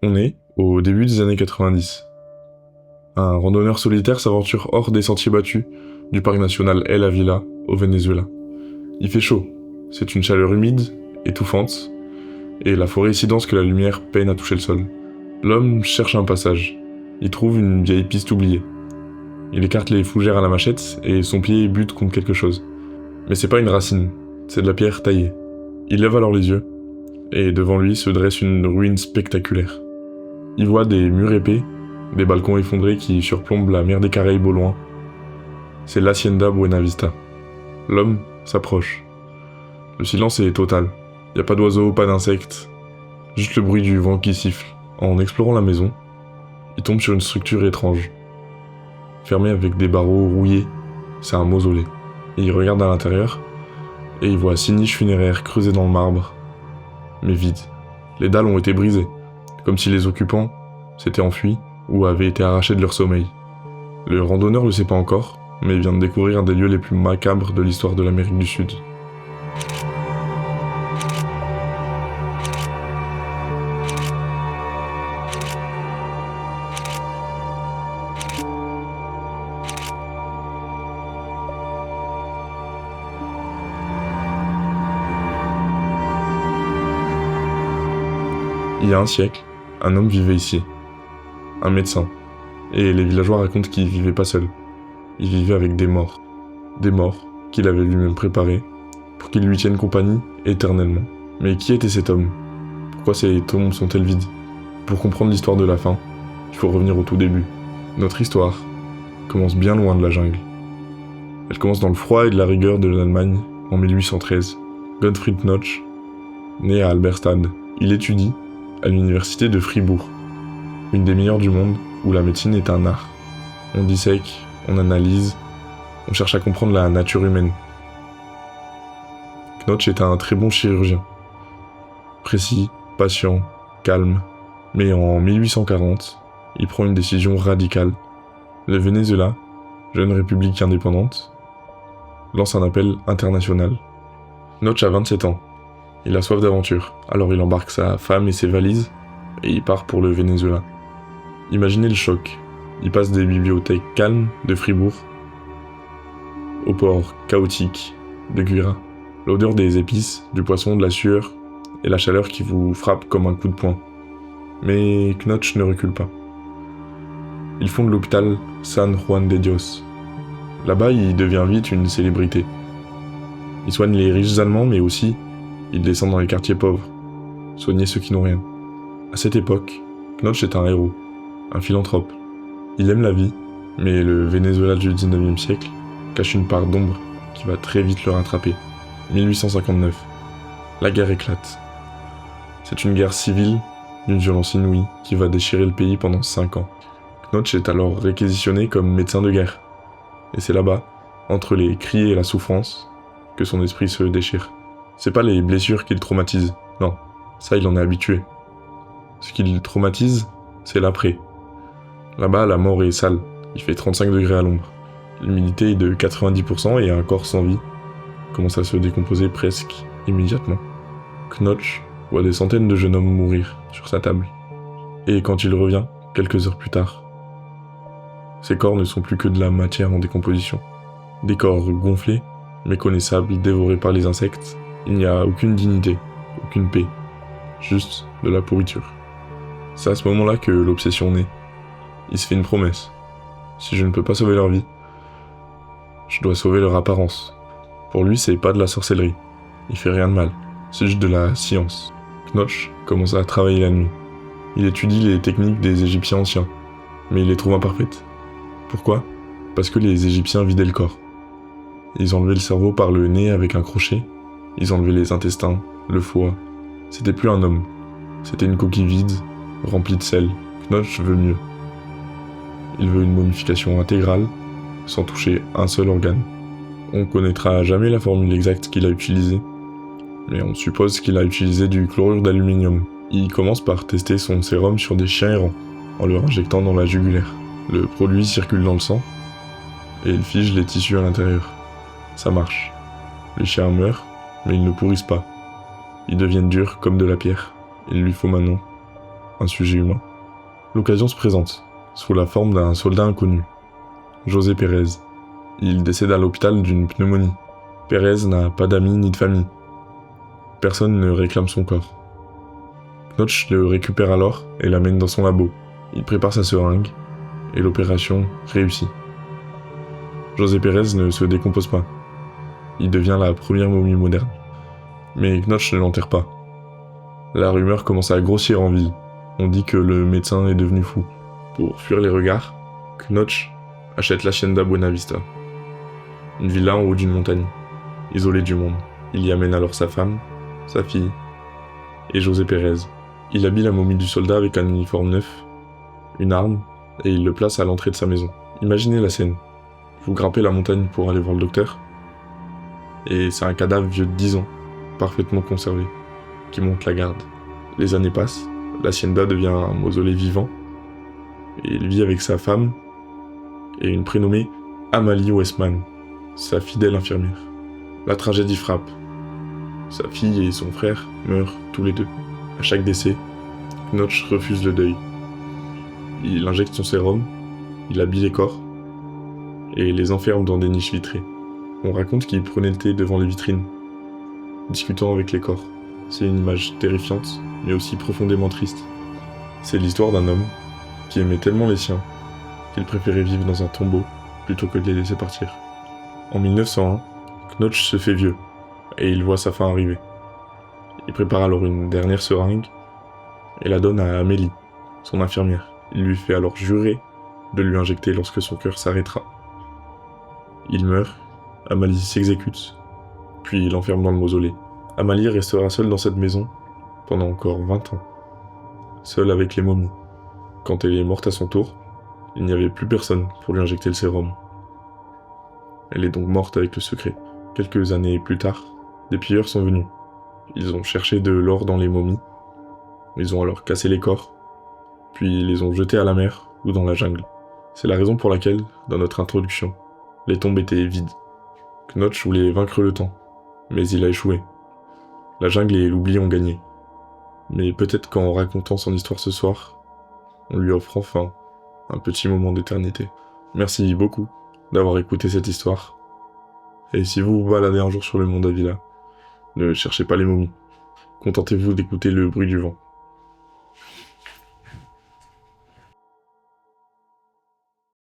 On est au début des années 90. Un randonneur solitaire s'aventure hors des sentiers battus du parc national El Ávila au Venezuela. Il fait chaud, c'est une chaleur humide, étouffante, et la forêt est si dense que la lumière peine à toucher le sol. L'homme cherche un passage. Il trouve une vieille piste oubliée. Il écarte les fougères à la machette et son pied bute contre quelque chose. Mais c'est pas une racine, c'est de la pierre taillée. Il lève alors les yeux, et devant lui se dresse une ruine spectaculaire. Il voit des murs épais, des balcons effondrés qui surplombent la mer des Caraïbes au loin. C'est l'Hacienda Buena Vista. L'homme s'approche. Le silence est total. Y a pas d'oiseaux, pas d'insectes, juste le bruit du vent qui siffle. En explorant la maison, il tombe sur une structure étrange. Fermée avec des barreaux rouillés, c'est un mausolée. Et il regarde à l'intérieur, et il voit 6 niches funéraires creusées dans le marbre, mais vides. Les dalles ont été brisées, comme si les occupants s'étaient enfuis ou avaient été arrachés de leur sommeil. Le randonneur le sait pas encore, mais il vient de découvrir un des lieux les plus macabres de l'histoire de l'Amérique du Sud. Il y a un siècle, un homme vivait ici, un médecin, et les villageois racontent qu'il vivait pas seul. Il vivait avec des morts qu'il avait lui-même préparés pour qu'ils lui tiennent compagnie éternellement. Mais qui était cet homme? Pourquoi ces tombes sont-elles vides? Pour comprendre l'histoire de la fin, il faut revenir au tout début. Notre histoire commence bien loin de la jungle. Elle commence dans le froid et de la rigueur de l'Allemagne en 1813. Gottfried Notch, né à Halberstadt, il étudie à l'université de Fribourg, une des meilleures du monde où la médecine est un art. On dissèque, on analyse, on cherche à comprendre la nature humaine. Knotch est un très bon chirurgien. Précis, patient, calme. Mais en 1840, il prend une décision radicale. Le Venezuela, jeune république indépendante, lance un appel international. Knotch a 27 ans. Il a soif d'aventure, alors il embarque sa femme et ses valises, et il part pour le Venezuela. Imaginez le choc. Il passe des bibliothèques calmes de Fribourg au port chaotique de Guira. L'odeur des épices, du poisson, de la sueur et la chaleur qui vous frappe comme un coup de poing. Mais Knotch ne recule pas. Il fonde l'hôpital San Juan de Dios. Là-bas, il devient vite une célébrité. Il soigne les riches allemands, mais aussi il descend dans les quartiers pauvres, soigner ceux qui n'ont rien. À cette époque, Knotch est un héros, un philanthrope. Il aime la vie, mais le Venezuela du 19e siècle cache une part d'ombre qui va très vite le rattraper. 1859. La guerre éclate. C'est une guerre civile d'une violence inouïe qui va déchirer le pays pendant 5 ans. Knotch est alors réquisitionné comme médecin de guerre. Et c'est là-bas, entre les cris et la souffrance, que son esprit se déchire. C'est pas les blessures qui le traumatisent, non, ça il en est habitué. Ce qui le traumatise, c'est l'après. Là-bas, la mort est sale, il fait 35 degrés à l'ombre. L'humidité est de 90% et un corps sans vie commence à se décomposer presque immédiatement. Knotch voit des centaines de jeunes hommes mourir sur sa table. Et quand il revient, quelques heures plus tard, ces corps ne sont plus que de la matière en décomposition. Des corps gonflés, méconnaissables, dévorés par les insectes. Il n'y a aucune dignité, aucune paix, juste de la pourriture. C'est à ce moment-là que l'obsession naît. Il se fait une promesse. Si je ne peux pas sauver leur vie, je dois sauver leur apparence. Pour lui, c'est pas de la sorcellerie. Il fait rien de mal. C'est juste de la science. Knotch commence à travailler la nuit. Il étudie les techniques des Égyptiens anciens, mais il les trouve imparfaites. Pourquoi? Parce que les Égyptiens vidaient le corps. Ils enlevaient le cerveau par le nez avec un crochet. Ils enlevaient les intestins, le foie. C'était plus un homme. C'était une coquille vide, remplie de sel. Knotch veut mieux. Il veut une momification intégrale, sans toucher un seul organe. On connaîtra jamais la formule exacte qu'il a utilisée, mais on suppose qu'il a utilisé du chlorure d'aluminium. Il commence par tester son sérum sur des chiens errants, en leur injectant dans la jugulaire. Le produit circule dans le sang, et il fige les tissus à l'intérieur. Ça marche. Les chiens meurent, mais ils ne pourrissent pas. Ils deviennent durs comme de la pierre. Il lui faut maintenant un sujet humain. L'occasion se présente, sous la forme d'un soldat inconnu, José Pérez. Il décède à l'hôpital d'une pneumonie. Pérez n'a pas d'amis ni de famille. Personne ne réclame son corps. Knoch le récupère alors et l'amène dans son labo. Il prépare sa seringue et l'opération réussit. José Pérez ne se décompose pas. Il devient la première momie moderne. Mais Knoch ne l'enterre pas. La rumeur commence à grossir en ville. On dit que le médecin est devenu fou. Pour fuir les regards, Knoch achète l'Hacienda Buenavista, une villa en haut d'une montagne, isolée du monde. Il y amène alors sa femme, sa fille et José Pérez. Il habille la momie du soldat avec un uniforme neuf, une arme, et il le place à l'entrée de sa maison. Imaginez la scène. Vous grimpez la montagne pour aller voir le docteur, et c'est un cadavre vieux de 10 ans, parfaitement conservé, qui monte la garde. Les années passent, l'Hacienda devient un mausolée vivant, et il vit avec sa femme et une prénommée Amalie Westman, sa fidèle infirmière. La tragédie frappe. Sa fille et son frère meurent tous les deux. À chaque décès, Knoch refuse le deuil. Il injecte son sérum, il habille les corps, et les enferme dans des niches vitrées. On raconte qu'il prenait le thé devant les vitrines, discutant avec les corps. C'est une image terrifiante, mais aussi profondément triste. C'est l'histoire d'un homme qui aimait tellement les siens qu'il préférait vivre dans un tombeau plutôt que de les laisser partir. En 1901, Knoch se fait vieux, et il voit sa fin arriver. Il prépare alors une dernière seringue, et la donne à Amélie, son infirmière. Il lui fait alors jurer de lui injecter lorsque son cœur s'arrêtera. Il meurt, Amalie s'exécute, puis il l'enferme dans le mausolée. Amalie restera seule dans cette maison pendant encore 20 ans, seule avec les momies. Quand elle est morte à son tour, il n'y avait plus personne pour lui injecter le sérum. Elle est donc morte avec le secret. Quelques années plus tard, des pilleurs sont venus. Ils ont cherché de l'or dans les momies. Ils ont alors cassé les corps, puis les ont jetés à la mer ou dans la jungle. C'est la raison pour laquelle, dans notre introduction, les tombes étaient vides. Knoch voulait vaincre le temps, mais il a échoué. La jungle et l'oubli ont gagné. Mais peut-être qu'en racontant son histoire ce soir, on lui offre enfin un petit moment d'éternité. Merci beaucoup d'avoir écouté cette histoire. Et si vous vous baladez un jour sur le mont d'Avila, ne cherchez pas les momies. Contentez-vous d'écouter le bruit du vent.